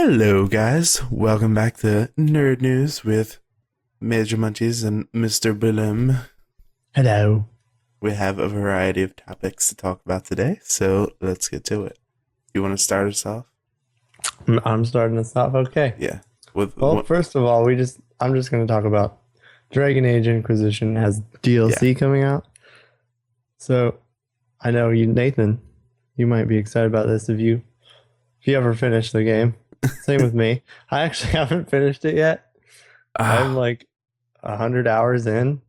Hello, guys. Welcome back to Nerd News with Major Munchies and Mr. Bloom. Hello. We have a variety of topics to talk about today, so let's get to it. You want to start us off? I'm starting us off. Okay. Yeah. First of all, I'm just going to talk about Dragon Age Inquisition has DLC coming out. So I know you, Nathan, you might be excited about this if you ever finish the game. Same with me. I actually haven't finished it yet. I'm like 100 hours in.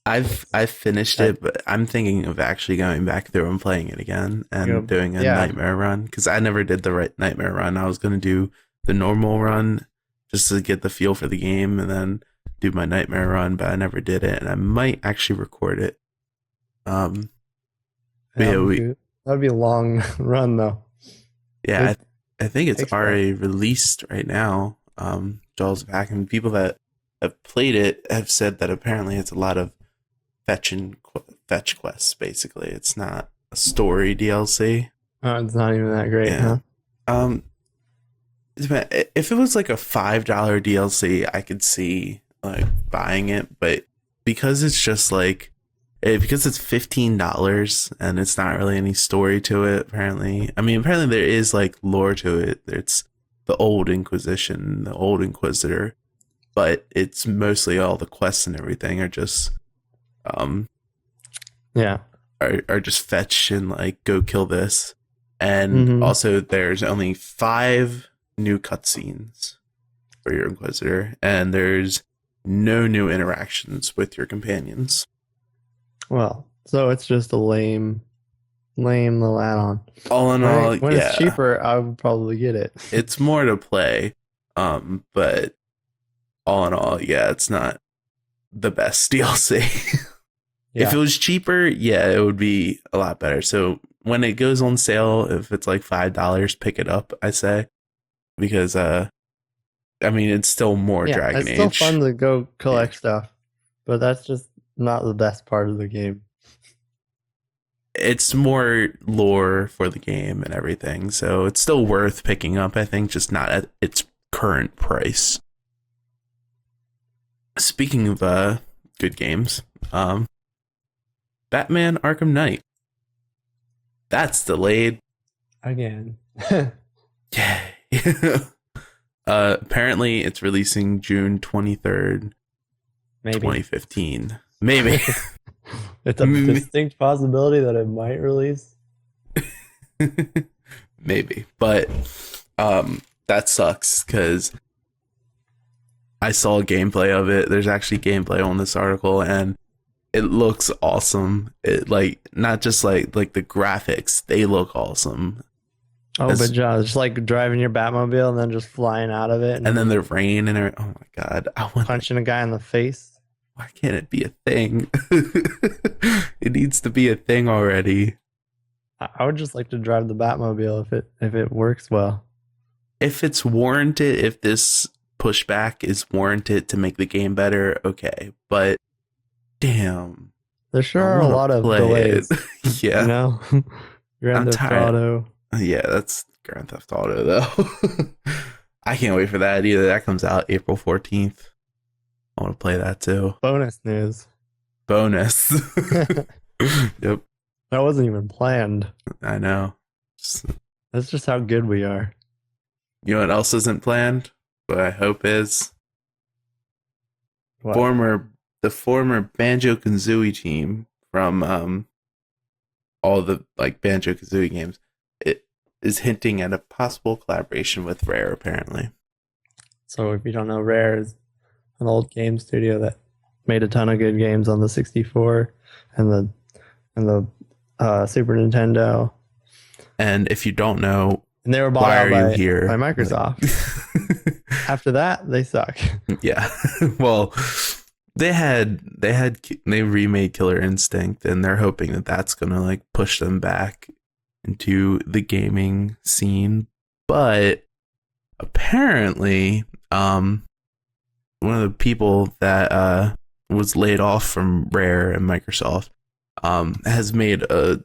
I've finished it, but I'm thinking of actually going back through and playing it again and doing a nightmare run, because I never did the right nightmare run. I was going to do the normal run just to get the feel for the game and then do my nightmare run, but I never did it, and I might actually record it. That'd be a long run though. Yeah, I think it's already released right now. Joel's back, and people that have played it have said that apparently it's a lot of fetch quests. Basically, it's not a story DLC. Oh, it's not even that great, huh? If it was like a $5 DLC, I could see like buying it, but because it's just like because it's $15 and it's not really any story to it, apparently. I mean, apparently there is like lore to it. It's the old Inquisition, the old Inquisitor, but it's mostly all the quests and everything are just are just fetch and like go kill this. And also there's only 5 new cutscenes for your Inquisitor, and there's no new interactions with your companions. Well, so it's just a lame little add-on. All in all, when it's cheaper, I would probably get it. It's more to play, but all in all, it's not the best DLC. If it was cheaper, it would be a lot better. So when it goes on sale, if it's like $5, pick it up, I say, because I mean, it's still more Dragon Age. It's still fun to go collect stuff, but that's just not the best part of the game. It's more lore for the game and everything, so it's still worth picking up, I think, just not at its current price. Speaking of good games, Batman Arkham Knight. That's delayed. Again. Yay. Apparently it's releasing June 23rd, maybe 2015. Maybe. It's a distinct possibility that it might release. Maybe. But that sucks, because I saw gameplay of it. There's actually gameplay on this article, and it looks awesome. It like not just like the graphics, they look awesome. Oh, but John, it's like driving your Batmobile and then just flying out of it. And then the rain and everything. Oh my God. I want punching a guy in the face. Why can't it be a thing? It needs to be a thing already. I would just like to drive the Batmobile if it works well. If it's warranted, if this pushback is warranted to make the game better, okay. But damn. There sure are a lot of delays. Yeah. You know? Grand Theft Auto. Yeah, that's Grand Theft Auto though. I can't wait for that either. That comes out April 14th. I want to play that too. Bonus news. Bonus. Yep. That wasn't even planned. I know. That's just how good we are. You know what else isn't planned? But I hope is what? The former Banjo Kazooie team from all the like Banjo Kazooie games. It is hinting at a possible collaboration with Rare, apparently. So if you don't know, Rare is an old game studio that made a ton of good games on the 64 and the Super Nintendo. And if you don't know, and they were bought out by Microsoft. After that, they suck. Yeah. Well, they remade Killer Instinct, and they're hoping that that's gonna like push them back into the gaming scene. But apparently, one of the people that was laid off from Rare and Microsoft has made a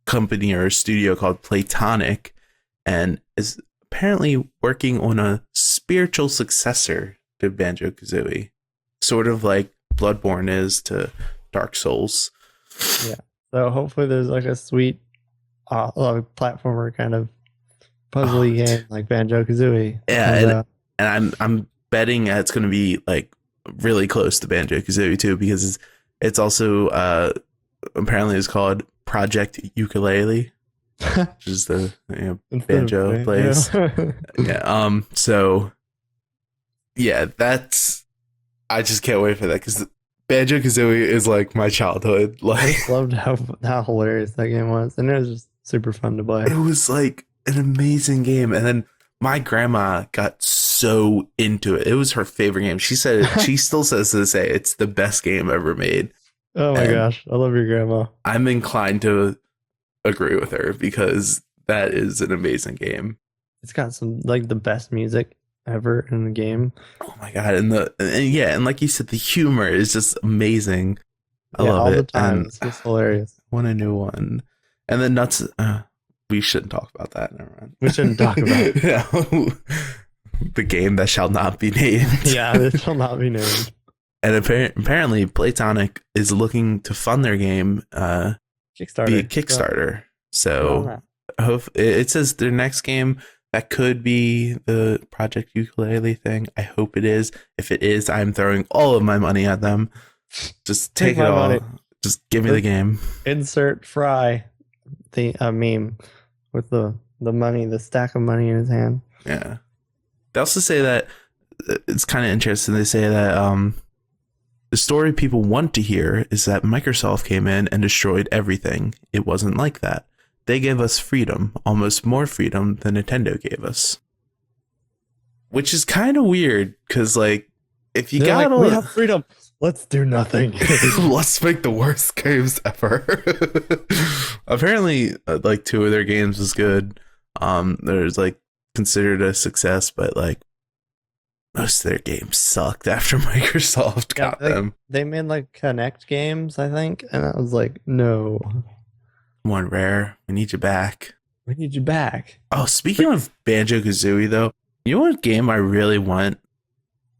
company or a studio called Platonic, and is apparently working on a spiritual successor to Banjo Kazooie, sort of like Bloodborne is to Dark Souls. Yeah. So hopefully there's like a sweet platformer kind of puzzly game like Banjo Kazooie. Yeah, and I'm betting it's going to be like really close to Banjo Kazooie too, because it's also apparently it's called Project Ukulele, which is the banjo plays. Yeah. So yeah, I just can't wait for that, because Banjo Kazooie is like my childhood. Like, I loved how hilarious that game was, and it was just super fun to play. It was like an amazing game, and then my grandma got so into it. It was her favorite game. She said she still says to this day it's the best game ever made. Oh my gosh, I love your grandma. I'm inclined to agree with her, because that is an amazing game. It's got some like the best music ever in the game. Oh my god, and like you said, the humor is just amazing. I love all it. The time. And it's just hilarious. I want a new one. And then Nuts. We shouldn't talk about that. Never mind. We shouldn't talk about it. The game that shall not be named. Yeah, it shall not be named. And apparently, Playtonic is looking to fund their game via Kickstarter. So it says their next game that could be the Project Ukulele thing. I hope it is. If it is, I'm throwing all of my money at them. Just take it all. Money. Just give me the game. Insert Fry, the meme with the money, the stack of money in his hand. Yeah. They also say that it's kind of interesting. They say that the story people want to hear is that Microsoft came in and destroyed everything. It wasn't like that. They gave us freedom, almost more freedom than Nintendo gave us. Which is kind of weird, because like, if you we have freedom, let's do nothing. Let's make the worst games ever. Apparently, like 2 of their games was good. There's like considered a success, but like most of their games sucked after Microsoft got them. They made like Connect games, I think, and I was like, no. Come on, Rare. We need you back. We need you back. Oh, speaking of Banjo Kazooie, though, you know what game I really want?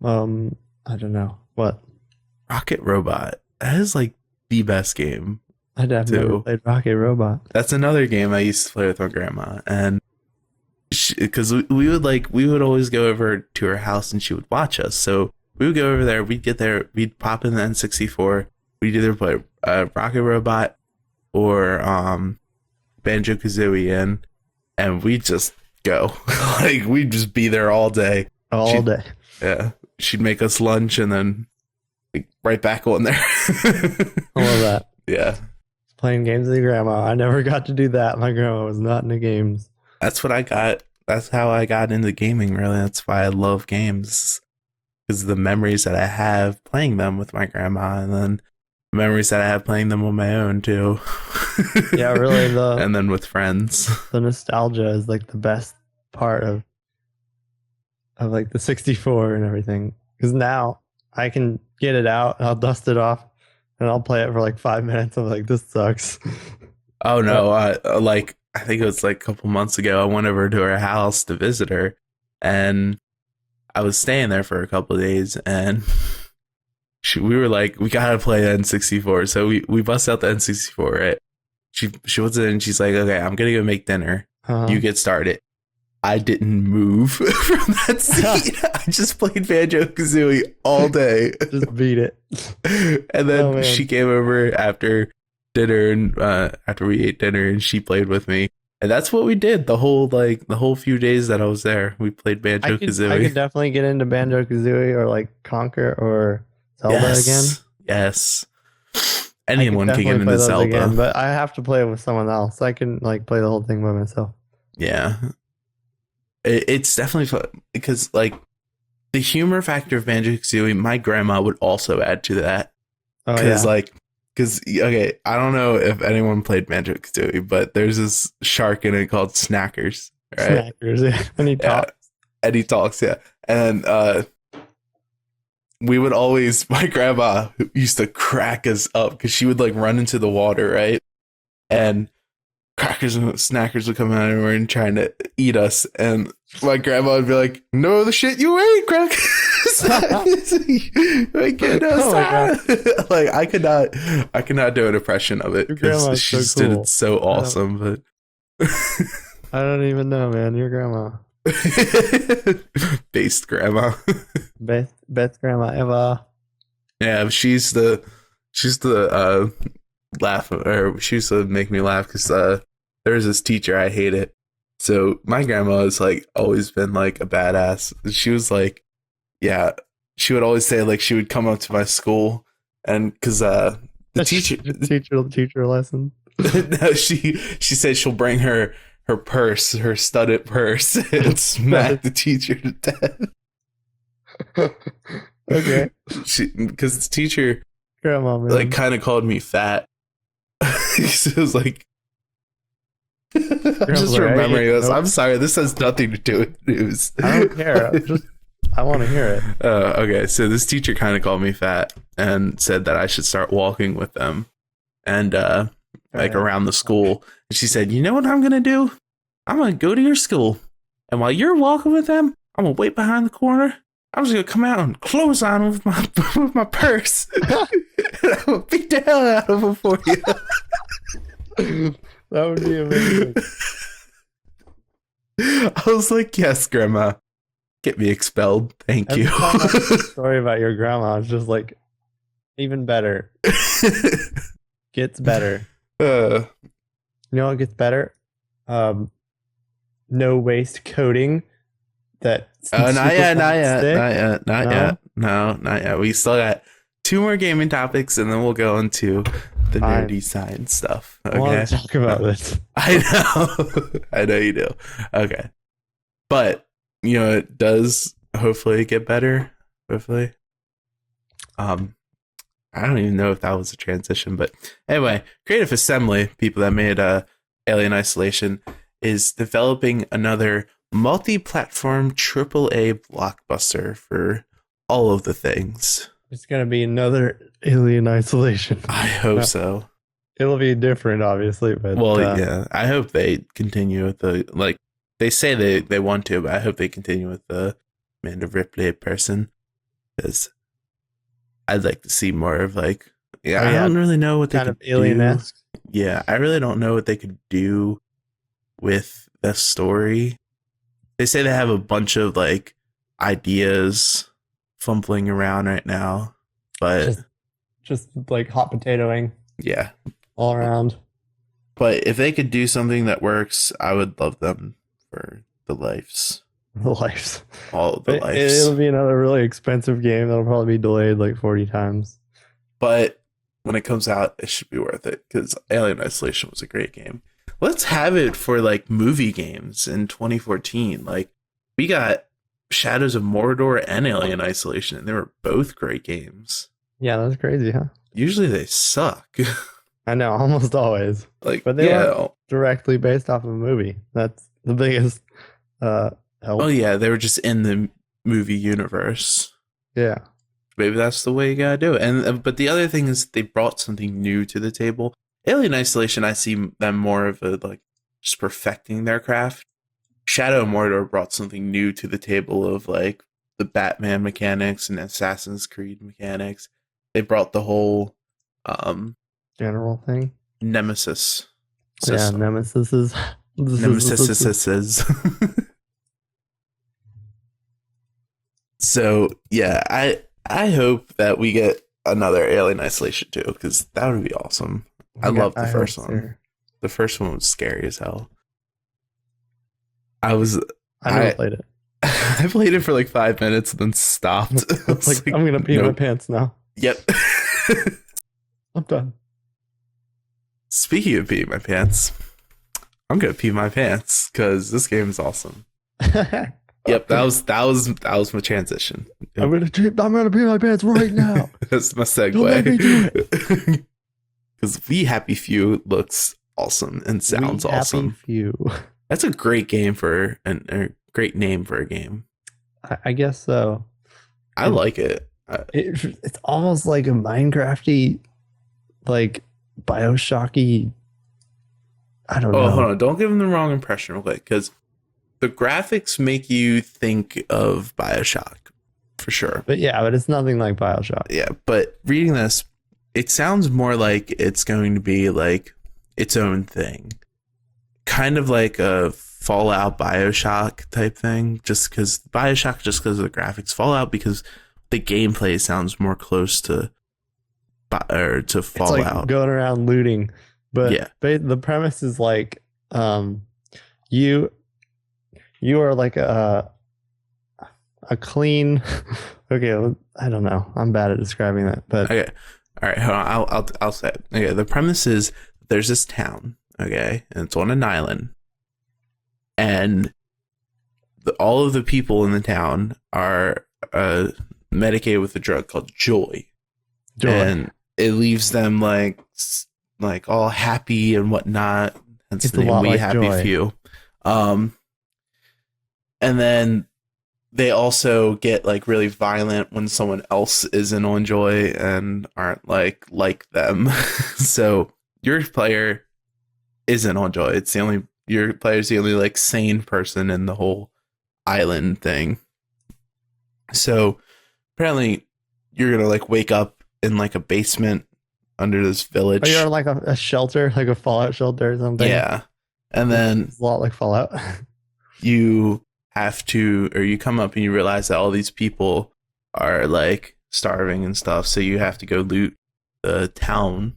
I don't know. What? Rocket Robot. That is like the best game. I'd have never played Rocket Robot. That's another game I used to play with my grandma, and because we would always go over to her house and she would watch us. So we would go over there. We'd get there. We'd pop in the N64. We'd either play Rocket Robot or Banjo Kazooie in, and we'd just go. Like, we'd just be there all day. All day. Yeah. She'd make us lunch and then right back on there. I love that. Yeah. Playing games with your grandma. I never got to do that. My grandma was not into games. That's what I got. That's how I got into gaming, really. That's why I love games. Because the memories that I have playing them with my grandma, and then memories that I have playing them on my own too. Yeah, really. And then with friends. The nostalgia is like the best part of like the 64 and everything. Because now I can get it out, and I'll dust it off, and I'll play it for like 5 minutes. I'm like, this sucks. Oh no! I think it was like a couple months ago. I went over to her house to visit her, and I was staying there for a couple of days, and we were like, we gotta play N64. So we bust out the N64, right? She puts it in, and she's like, okay, I'm gonna go make dinner. You get started. I didn't move from that seat. I just played Banjo Kazooie all day. Just beat it. And then she came over after dinner, and after we ate dinner, and she played with me. And that's what we did the whole few days that I was there. We played Banjo Kazooie. I could definitely get into Banjo Kazooie or like Conquer or Zelda again. Yes. Anyone can get into Zelda. Again, but I have to play it with someone else. I can like play the whole thing by myself. Yeah. It's definitely fun because like the humor factor of Banjo Kazooie, my grandma would also add to that. Because okay, I don't know if anyone played Banjo Kazooie, but there's this shark in it called Snackers, right? Snackers, yeah. And he talks. And he talks, yeah. And we would always, my grandma used to crack us up because she would like run into the water, right? And crackers and snackers would come out everywhere and trying to eat us. And my grandma would be like, "No, the shit you ate, crackers." Like, like I could not do an impression of it because she just did it so awesome. But I don't even know, man. Your grandma. Based grandma. Best grandma ever. Yeah, she's the laugh, or she used to make me laugh because there was this teacher I hated. So my grandma has like always been like a badass. She was like, yeah, she would always say like she would come up to my school and because the teacher lesson. No, she said she'll bring her purse, her studded purse, and smack the teacher to death. Okay. Because the teacher, grandma, man, like kind of called me fat. So it was like, I'm just remembering this. I'm sorry, this has nothing to do with news. I don't care. I want to hear it. Okay, so this teacher kind of called me fat and said that I should start walking with them and like around the school. And she said, "You know what I'm gonna do? I'm gonna go to your school, and while you're walking with them, I'm gonna wait behind the corner. I'm just gonna come out and close on with my purse. And I'm gonna beat the hell out of them for you." That would be amazing. I was like, "Yes, Grandma. Get me expelled. Thank you." Story about your grandma is just like even better. Gets better. You know what gets better? No waste coating. That not yet. We still got 2 more gaming topics, and then we'll go into the nerdy side stuff. Okay, I want to talk about this. I know you do. Okay, but you know it does hopefully get better. Hopefully, I don't even know if that was a transition, but anyway, Creative Assembly, people that made Alien Isolation, is developing another multi-platform AAA blockbuster for all of the things. It's gonna be another Alien Isolation. I hope so. It'll be different, obviously, but yeah, I hope they continue with the they say they want to, but I hope they continue with the Amanda Ripley person because I'd like to see more of I don't really know what they kind could of alien-esque. do. Yeah, I really don't know what they could do with the story. They say they have a bunch of ideas fumbling around right now, but just like hot potatoing. Yeah, all around. But if they could do something that works, I would love them for the lives. The lives. All the lives. It'll be another really expensive game that'll probably be delayed like 40 times. But when it comes out, it should be worth it because Alien Isolation was a great game. Let's have it for movie games in 2014. We got Shadows of Mordor and Alien Isolation, and they were both great games. Yeah, that's crazy, huh? Usually they suck. I know, almost always. But they are directly based off of a movie. That's the biggest help. Oh yeah, they were just in the movie universe. Yeah. Maybe that's the way you gotta do it. And but the other thing is they brought something new to the table. Alien Isolation, I see them more of a just perfecting their craft. Shadow of Mordor brought something new to the table of the Batman mechanics and Assassin's Creed mechanics. They brought the whole general thing. Nemesis system. Yeah, Nemesis. So yeah, I hope that we get another Alien Isolation too, because that would be awesome. I love the first one. Too. The first one was scary as hell. I never played it. I played it for 5 minutes and then stopped. I'm gonna pee my pants now. Yep. I'm done. Speaking of peeing my pants, I'm gonna pee my pants because this game is awesome. Yep, that was my transition. I'm gonna pee my pants right now. That's my segue. Because We Happy Few looks awesome and sounds awesome. Few. That's a great game for a great name for a game. I guess so. I like it. It's almost like a Minecrafty, BioShocky I don't Oh, hold know. on. Don't give them the wrong impression real quick, because the graphics make you think of Bioshock for sure. But it's nothing like Bioshock. Yeah, but reading this, it sounds more like it's going to be like its own thing, kind of like a Fallout Bioshock type thing. Just because Bioshock, just because of the graphics, Fallout because the gameplay sounds more close to to It's like Fallout. going around looting, but Yeah. the premise is like you you are like a clean. Okay, I don't know. I'm bad at describing that, but Okay. All right. Hold on. I'll say it. Okay. The premise is there's this town. Okay, and it's on an island, and all of the people in the town are medicated with a drug called joy. And it leaves them like all happy and whatnot. Hence It's the a name lot We like Happy Joy. Few. And then they also get like really violent when someone else isn't on Joy and aren't like them. So your player isn't on Joy. It's the only your player's the only like sane person in the whole island thing. So apparently you're gonna like wake up in like a basement under this village. Oh, you're on like a shelter, like a Fallout shelter or something. Yeah. And then It's a lot like Fallout. you have to, or you come up and you realize that all these people are like starving and stuff. So you have to go loot the town.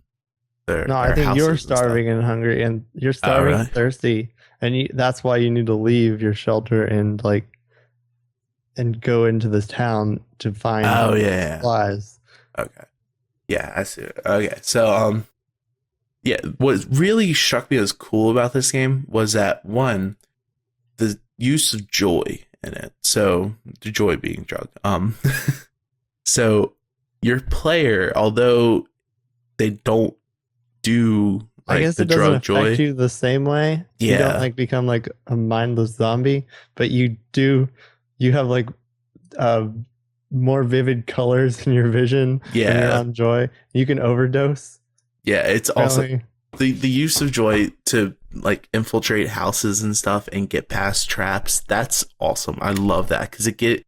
No, I think you're starving and hungry, and you're starving and thirsty, and that's why you need to leave your shelter and go into this town to find supplies. Okay. Yeah, I see it. Okay. So yeah, what really struck me as cool about this game was that one, the use of joy in it. So the joy being drug. So your player, although they don't do like I guess the it doesn't drug affect joy, you the same way. Yeah. You don't like become like a mindless zombie, but you have like more vivid colors in your vision when you're on joy. You can overdose. Yeah, it's also the use of joy to like infiltrate houses and stuff and get past traps. That's awesome. I love that because it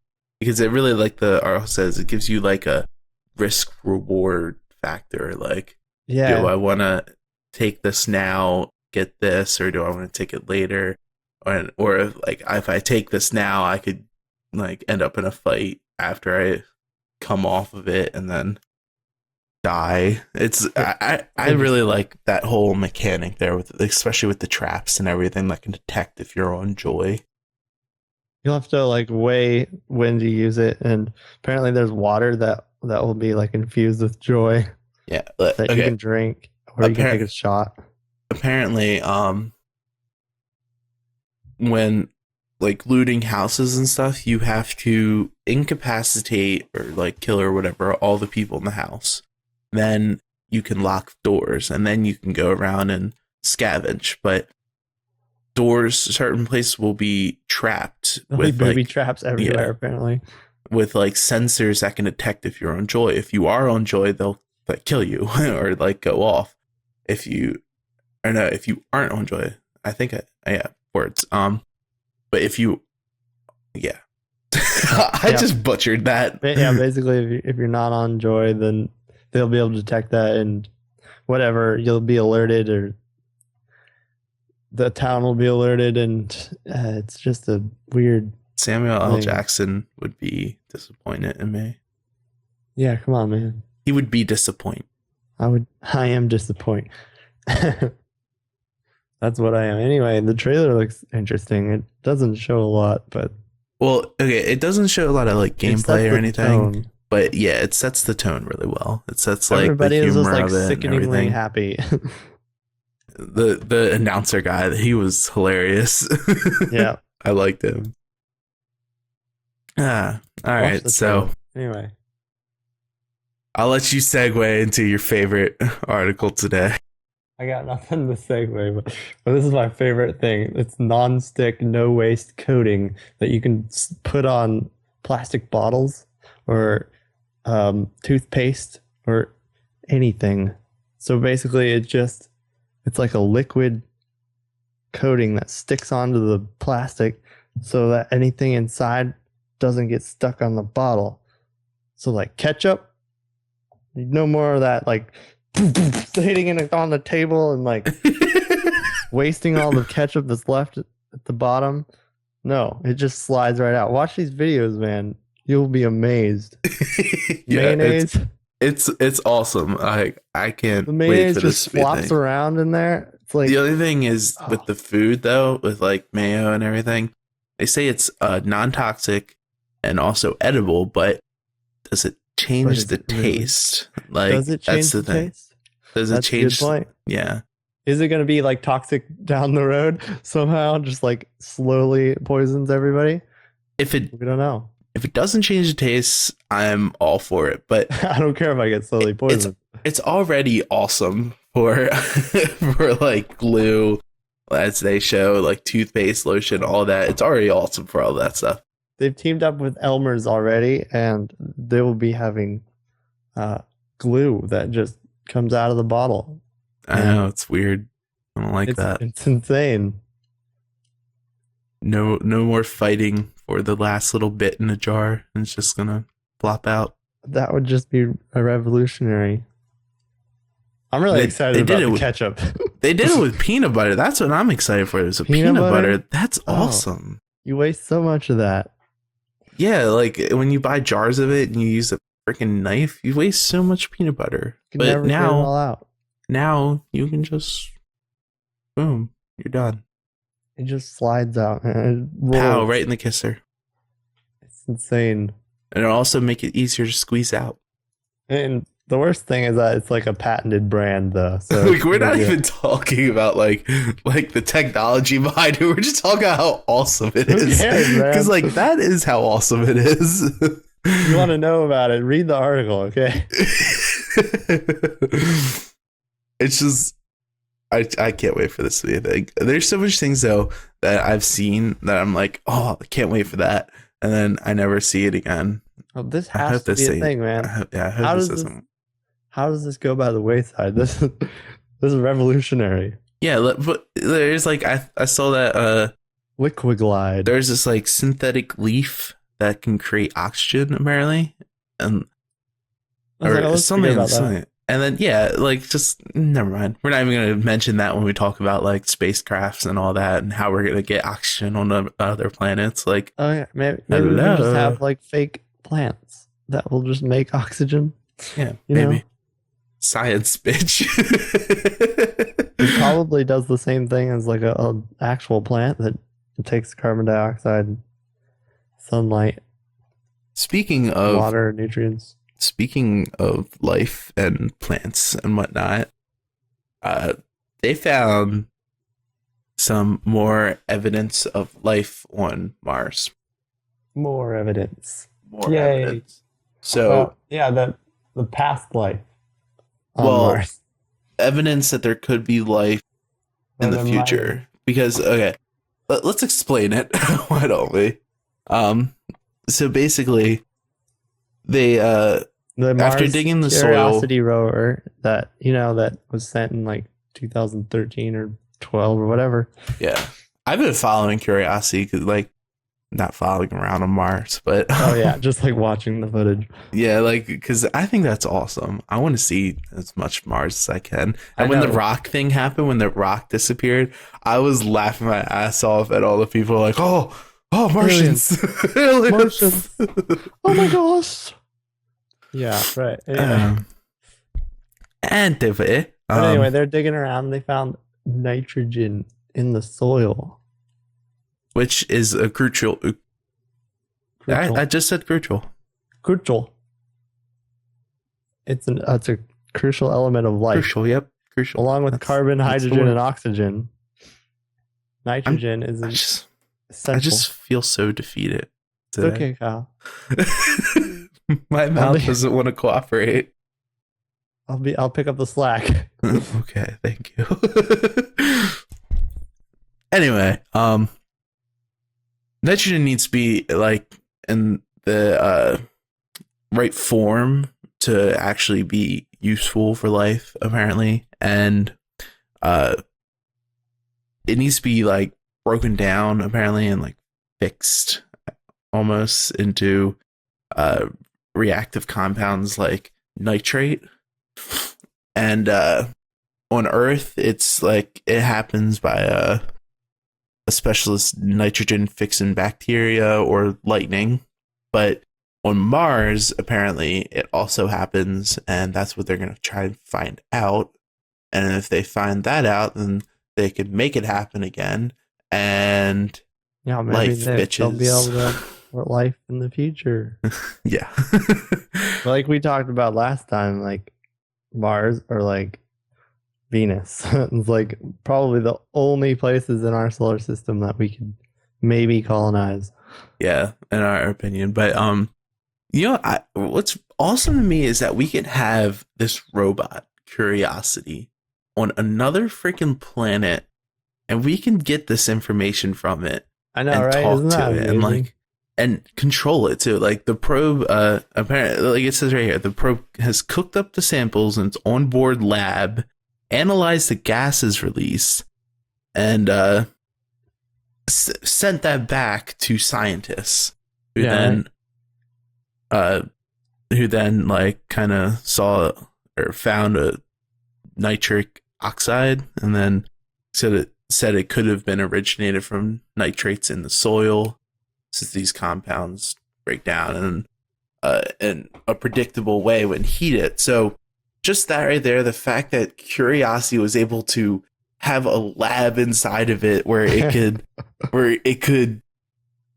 really, like the article says, it gives you like a risk reward factor. Like, do I want to take this now, get this, or do I want to take it later? Or like if I take this now, I could like end up in a fight after I come off of it and then die. It's I really like that whole mechanic there, with especially with the traps and everything that can detect if you're on joy. You'll have to like weigh when to use it, and apparently there's water that will be like infused with joy. Yeah, that you can drink, or you can take a shot. Apparently, when like looting houses and stuff, you have to incapacitate or like kill or whatever all the people in the house. Then you can lock doors, and then you can go around and scavenge. But certain places will be trapped with booby traps everywhere, apparently, with like sensors that can detect if you're on joy. If you are on joy, they'll like kill you or like go off. If you aren't on joy, I think words. But if you, I just butchered that. Yeah, basically, if you're not on joy, then they'll be able to detect that, and whatever, you'll be alerted, or the town will be alerted, and it's just a weird. Samuel L. Jackson would be disappointed in me. Yeah, come on, man. He would be disappointed. I am disappointed. That's what I am. Anyway, the trailer looks interesting. It doesn't show a lot, but it doesn't show a lot of like gameplay or anything. But yeah, it sets the tone really well. It sets like everybody the humor is just like of it sickeningly happy. The announcer guy, he was hilarious. Yeah, I liked him. All right. So anyway, I'll let you segue into your favorite article today. I got nothing to segue, but this is my favorite thing. It's non-stick, no-waste coating that you can put on plastic bottles or toothpaste or anything. So basically, it's like a liquid coating that sticks onto the plastic so that anything inside doesn't get stuck on the bottle. So like ketchup, no more of that like hitting it on the table and like wasting all the ketchup that's left at the bottom. No, it just slides right out. Watch these videos, man. You'll be amazed. Yeah, Mayonnaise. it's awesome. I can't The wait mayonnaise for this just to be a flops thing. around in there. It's like The other thing is with the food though, with like mayo and everything, they say it's non-toxic and also edible, but does it change is the it really? taste? Like, does it change that's the thing. taste? Does That's it change? a good point. Yeah. Is it going to be like toxic down the road somehow? Just like slowly poisons everybody? If it We don't know. if it doesn't change the taste, I'm all for it. But I don't care if I get slowly poisoned. it's already awesome for for like glue, as they show, like toothpaste, lotion, all that. It's already awesome for all that stuff. They've teamed up with Elmer's already, and they will be having glue that just comes out of the bottle. I know, it's weird. I don't like that. It's insane. No more fighting for the last little bit in a jar. It's just gonna flop out. That would just be a revolutionary. I'm really excited about the ketchup. They did it with peanut butter. That's what I'm excited for. It's a peanut butter. That's awesome. You waste so much of that. Yeah, like when you buy jars of it and you use a freaking knife, you waste so much peanut butter. You can never get it all out. Now you can just, boom, you're done. It just slides out and Pow, right in the kisser. It's insane. And it'll also make it easier to squeeze out. And the worst thing is that it's like a patented brand, though. So like we're not even talking about like the technology behind it. We're just talking about how awesome it is. Because like that is how awesome it is. You want to know about it? Read the article, okay? It's just I can't wait for this to be a thing. There's so much things though that I've seen that I'm like, oh, I can't wait for that, and then I never see it again. Well, this has to be a thing, man. I hope how does this go by the wayside? This is revolutionary. Yeah, but there's like I saw that LiquiGlide. There's this like synthetic leaf that can create oxygen apparently, and or something. And then just never mind. We're not even going to mention that when we talk about like spacecrafts and all that and how we're going to get oxygen on other planets. Like, oh yeah, maybe we can just have like fake plants that will just make oxygen. Yeah, maybe. Science, bitch. It probably does the same thing as like a actual plant that takes carbon dioxide, sunlight, speaking of water, nutrients. Speaking of life and plants and whatnot, they found some more evidence of life on Mars. More evidence. Yay. Evidence. So the past life on Mars. Evidence that there could be life in the future. Because let's explain it. Why don't we? So basically, they after digging the Curiosity soil rover that that was sent in like 2013 or 12 or whatever. Yeah, I've been following Curiosity because like not following around on Mars, but oh yeah, just like watching the footage. Yeah, like because I think that's awesome. I want to see as much Mars as I can. And when the rock thing happened, when the rock disappeared, I was laughing my ass off at all the people like, oh, Martians, Martians. Oh my gosh. Yeah, right. Anyway, anyway, they're digging around and they found nitrogen in the soil. Which is a crucial. I just said crucial. Crucial. It's a crucial element of life. Crucial, yep. Crucial. Along with carbon, hydrogen, and oxygen. Nitrogen is essential. I just feel so defeated today. It's okay, Kyle. My mouth doesn't want to cooperate. I'll pick up the slack. Okay, thank you. Anyway, nitrogen needs to be like in the right form to actually be useful for life, apparently. And it needs to be like broken down apparently and like fixed almost into reactive compounds like nitrate. And on Earth, it's like it happens by a specialist nitrogen fixing bacteria or lightning. But on Mars, apparently, it also happens, and that's what they're going to try and find out. And if they find that out, then they could make it happen again. And Yeah, maybe life, they'll be able bitches. to for life in the future. Yeah. Like we talked about last time, like Mars or like Venus. It's like probably the only places in our solar system that we could maybe colonize. Yeah, in our opinion. But you know, what's awesome to me is that we can have this robot, Curiosity, on another freaking planet, and we can get this information from it I know, and right? talk Isn't to that it amazing? and like and control it too. Like the probe, apparently, like it says right here, the probe has cooked up the samples in its onboard lab, analyzed the gases released, and sent that back to scientists who Yeah, then who then like kind of saw or found a nitric oxide and then said it could have been originated from nitrates in the soil, since these compounds break down in a predictable way when heated. So just that right there, the fact that Curiosity was able to have a lab inside of it where it could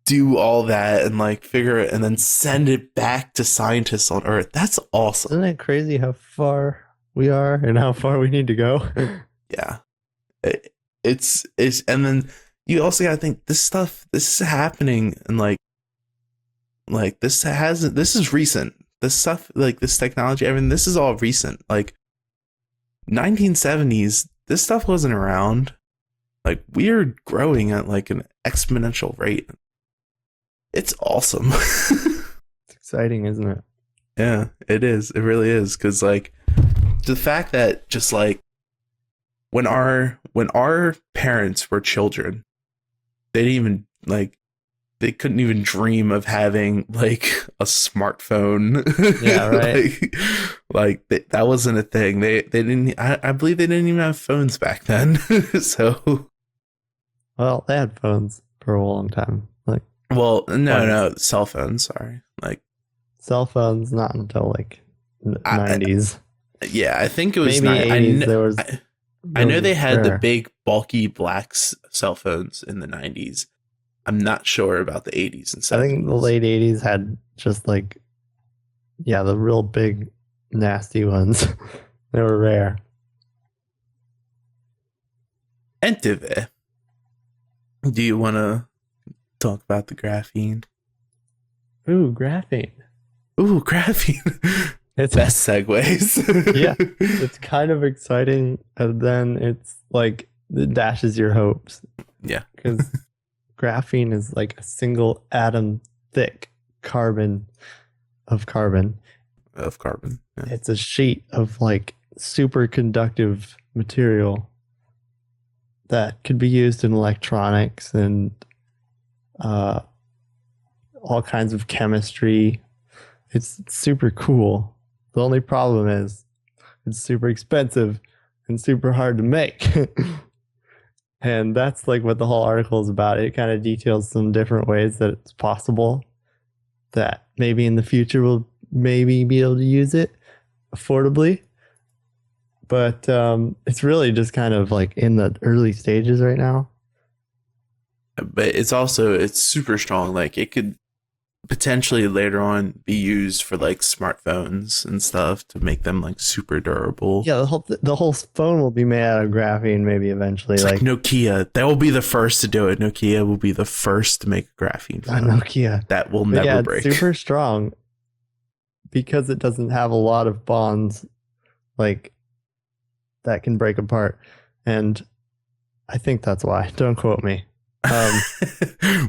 do all that and like figure it and then send it back to scientists on Earth. That's awesome. Isn't it crazy how far we are and how far we need to go? Yeah. It's and then you also gotta think this is happening and like this is recent. This stuff, like this technology, I mean, this is all recent. Like 1970s, this stuff wasn't around. Like we're growing at like an exponential rate. It's awesome. It's exciting, isn't it? Yeah, it is. It really is. Cause like the fact that just like when our parents were children, they didn't even like they couldn't even dream of having like a smartphone. Yeah, right. that wasn't a thing. They didn't. I believe they didn't even have phones back then. So, Well, they had phones for a long time. Like well, no, phones. no, cell phones. Sorry, like Cell phones, not until like I- 90s. yeah, I think it was. Maybe 80s. I, There was. I know they had the rare. big bulky black cell phones in the 90s. I'm not sure about the 80s and 70s. I think the late 80s had just like, yeah, the real big, nasty ones. They were rare. Antive. Do you want to talk about the graphene? Ooh, graphene. Ooh, graphene. It's Best segues. Yeah. It's kind of exciting, and then it's like it dashes your hopes Yeah. because graphene is like a single atom thick carbon of carbon. Of carbon. Yeah. It's a sheet of like superconductive material that could be used in electronics and all kinds of chemistry. It's super cool. The only problem is it's super expensive and super hard to make. And that's like what the whole article is about. It kind of details some different ways that it's possible that maybe in the future we'll maybe be able to use it affordably. But it's really just kind of like in the early stages right now. But it's super strong. Like it could potentially later on be used for like smartphones and stuff to make them like super durable. Yeah, the whole phone will be made out of graphene maybe eventually. It's like Nokia. They will be the first to do it. Nokia will be the first to make a graphene phone. Nokia. That will But never yeah, break. it's super strong because it doesn't have a lot of bonds like that can break apart. And I think that's why. Don't quote me.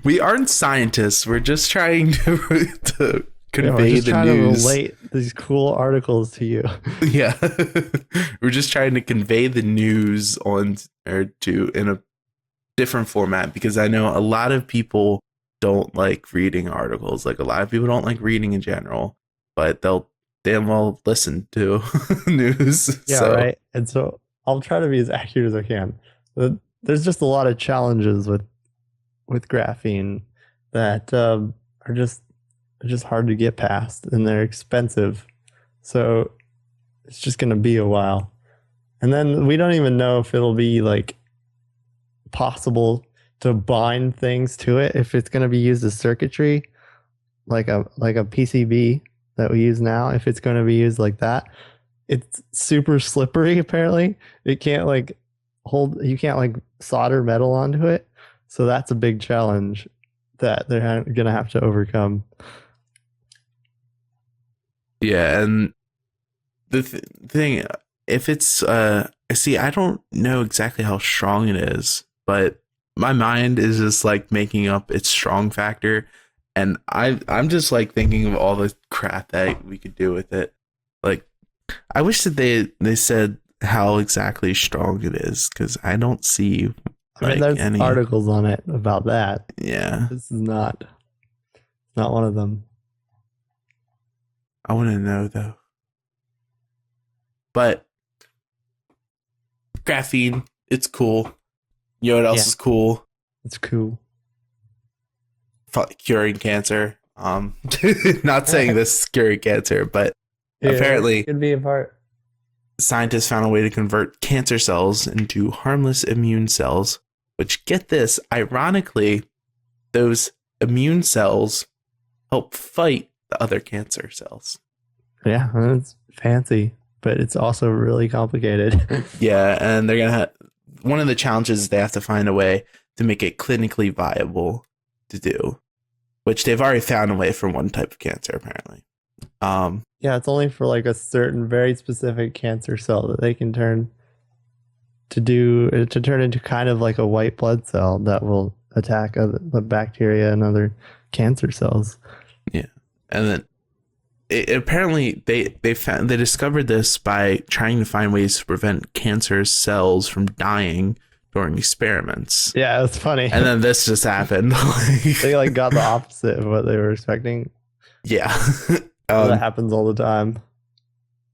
We aren't scientists. We're just trying to We're convey just the trying news. to relate these cool articles to you. Yeah. We're just trying to convey the news on or to in a different format, because I know a lot of people don't like reading articles. Like a lot of people don't like reading in general, but they'll damn well listen to news. Yeah, So right. And so I'll try to be as accurate as I can. But there's just a lot of challenges with graphene that are just hard to get past, and they're expensive. So it's just going to be a while. And then we don't even know if it'll be like possible to bind things to it, if it's going to be used as circuitry, like a PCB that we use now. If it's going to be used like that, it's super slippery. Apparently, it can't like hold. You can't like solder metal onto it. So that's a big challenge that they're going to have to overcome. yeah, and the thing, if it's see, I don't know exactly how strong it is, but my mind is just like making up its strong factor, and I'm just like thinking of all the crap that we could do with it. Like, I wish that they said how exactly strong it is, because I don't see I mean, there's articles on it about that. Yeah, This is not one of them. I want to know though. But graphene, it's cool. You know what else is cool? It's cool. Curing cancer. Not saying this is curing cancer, but apparently it could be a part. Scientists found a way to convert cancer cells into harmless immune cells, which, get this, ironically, those immune cells help fight the other cancer cells. Yeah, it's fancy, but it's also really complicated. Yeah, and they're gonna one of the challenges is they have to find a way to make it clinically viable to do, which they've already found a way for one type of cancer, apparently. Yeah, it's only for like a certain very specific cancer cell that they can turn into kind of like a white blood cell that will attack the bacteria and other cancer cells. Yeah, and then apparently they discovered this by trying to find ways to prevent cancer cells from dying during experiments. Yeah, it's funny. And then this just happened. They like got the opposite of what they were expecting. Yeah. That happens all the time.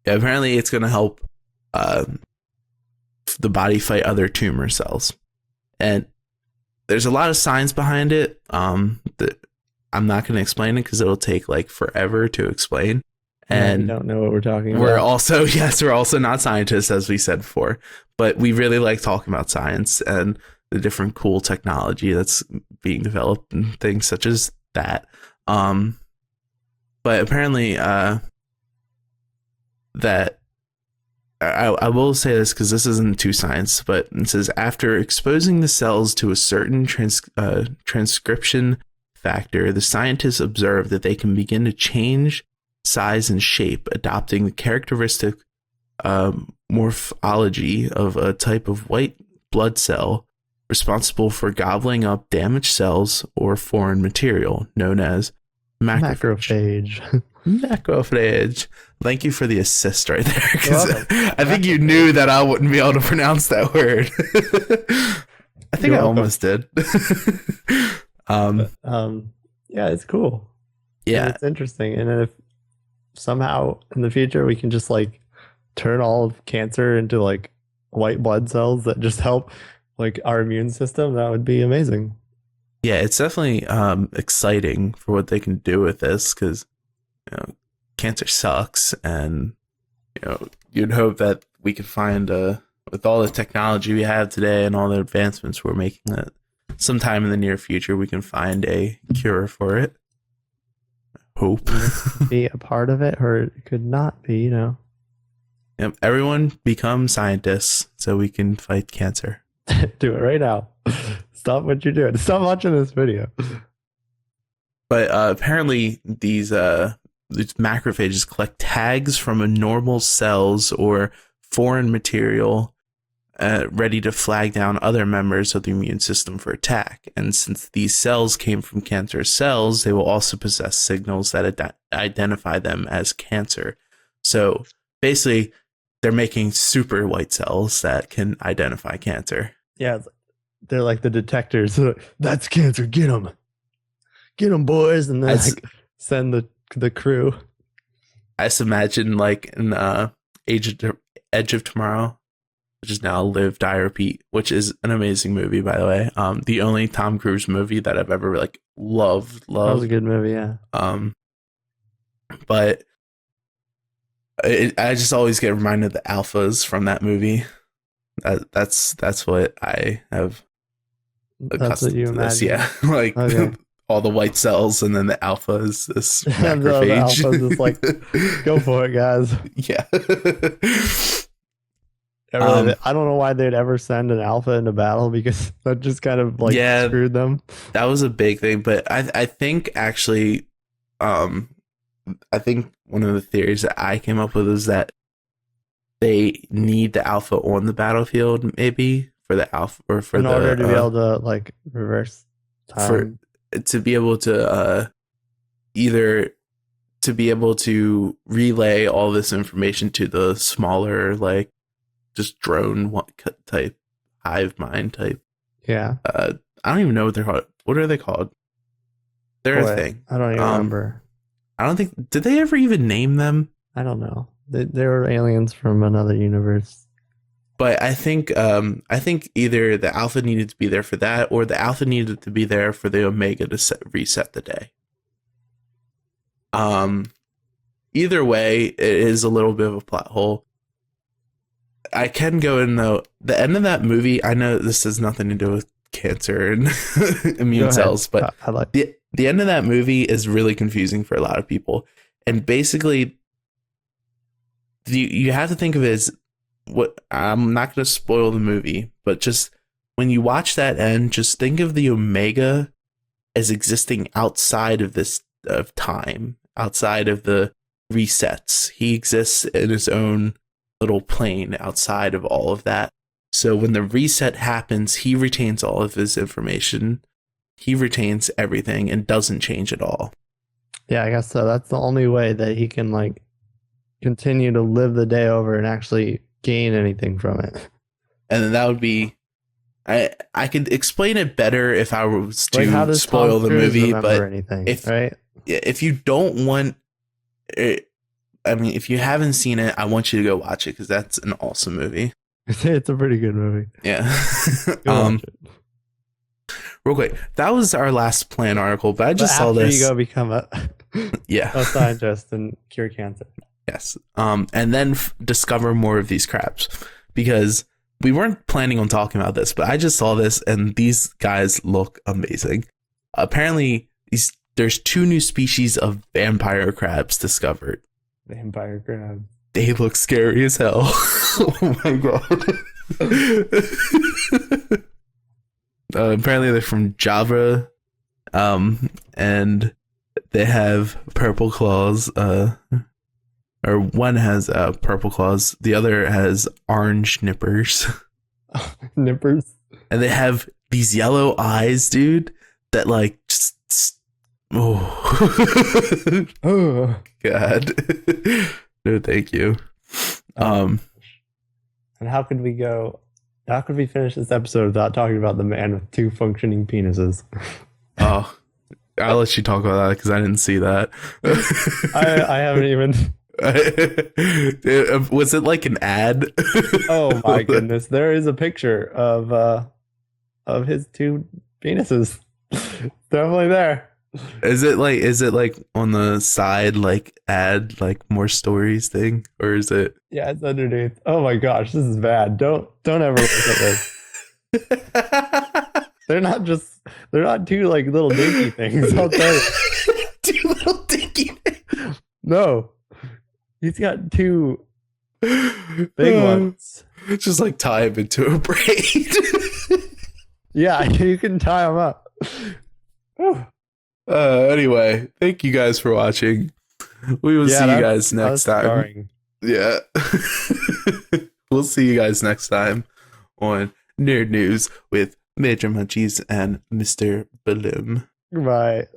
Yeah, apparently it's going to help the body fight other tumor cells. And there's a lot of science behind it. That I'm not going to explain it because it'll take like forever to explain. And we don't know what we're talking about. We're also not scientists, as we said before, but we really like talking about science and the different cool technology that's being developed and things such as that. But apparently, that I will say this because this isn't too science, but it says after exposing the cells to a certain transcription factor, the scientists observed that they can begin to change size and shape, adopting the characteristic morphology of a type of white blood cell responsible for gobbling up damaged cells or foreign material, known as macrophage. Macrophage. Thank you for the assist right there, because I think you knew that I wouldn't be able to pronounce that word. I think I almost did. Yeah, it's cool. Yeah, it's interesting. And if somehow in the future we can just like turn all of cancer into like white blood cells that just help like our immune system, that would be amazing. Yeah, it's definitely exciting for what they can do with this, because cancer sucks, and you'd hope that we could find with all the technology we have today and all the advancements we're making, that sometime in the near future we can find a cure for it. Hope. Be a part of it, or it could not be, Yep, everyone become scientists so we can fight cancer. Do it right now. Stop what you're doing. Stop watching this video. But apparently these macrophages collect tags from a normal cells or foreign material ready to flag down other members of the immune system for attack. And since these cells came from cancer cells, they will also possess signals that identify them as cancer. So basically, they're making super white cells that can identify cancer. Yeah, they're like the detectors. They're like, that's cancer. Get them, boys, and then like send the crew. I just imagine like in Edge of Tomorrow, which is now Live, Die, Repeat, which is an amazing movie, by the way. The only Tom Cruise movie that I've ever like loved. That was a good movie, yeah. But I just always get reminded of the alphas from that movie. That's what I have. That's what you imagine. Yeah, like okay. all the white cells, and then the alpha is this macrophage. The alpha is just like, go for it, guys. Yeah. I don't know why they'd ever send an alpha into battle, because that just kind of like screwed them. That was a big thing, but I think actually, I think one of the theories that I came up with is that they need the alpha on the battlefield, maybe for the alpha, or for in order to be able to like reverse time. To be able to either to be able to relay all this information to the smaller, like just drone type hive mind type. Yeah. I don't even know what they're called. What are they called? They're a thing. I don't even remember. I don't think, did they ever even name them? I don't know. They were aliens from another universe. But I think either the alpha needed to be there for that, or the alpha needed to be there for the omega to reset the day. Either way, it is a little bit of a plot hole. I can go in though. The end of that movie, I know this has nothing to do with cancer and immune cells, but I like the end of that movie is really confusing for a lot of people. And basically, you have to think of it as, what, I'm not going to spoil the movie, but just when you watch that end, just think of the Omega as existing outside of this of time, outside of the resets. He exists in his own little plane outside of all of that. So when the reset happens, he retains all of his information. He retains everything and doesn't change at all. Yeah, I guess so. That's the only way that he can like continue to live the day over and actually gain anything from it. And then that would be, I could explain it better if I was to spoil the movie, but anything, if you don't want it, I mean, if you haven't seen it, I want you to go watch it, because that's an awesome movie. It's a pretty good movie. Yeah. Real quick, that was our last plan article, but I just saw this. You go become a scientist and cure cancer. Yes. And then discover more of these crabs, because we weren't planning on talking about this, but I just saw this and these guys look amazing. Apparently, there's 2 new species of vampire crabs discovered. Vampire crabs. They look scary as hell. Oh my god. Apparently they're from Java, and they have purple claws, or one has purple claws, the other has orange nippers. Nippers? And they have these yellow eyes, dude, that like just, oh. Oh god. No, thank you. And how could we finish this episode without talking about the man with 2 functioning penises? Oh, I'll let you talk about that, because I didn't see that. I haven't even. Was it like an ad? Oh my goodness! There is a picture of his 2 penises. Definitely there. Is it like on the side, like ad, like more stories thing, or is it? Yeah, it's underneath. Oh my gosh, this is bad. Don't ever look at this. They're not 2 like little dinky things. I'll tell you. 2 little dinky things. No, he's got 2 big ones. Just like tie him into a braid. Yeah, you can tie them up. Anyway, thank you guys for watching. We will see you guys next time. Scarring. Yeah. We'll see you guys next time on Nerd News with Major Munchies and Mr. Balloon. Goodbye.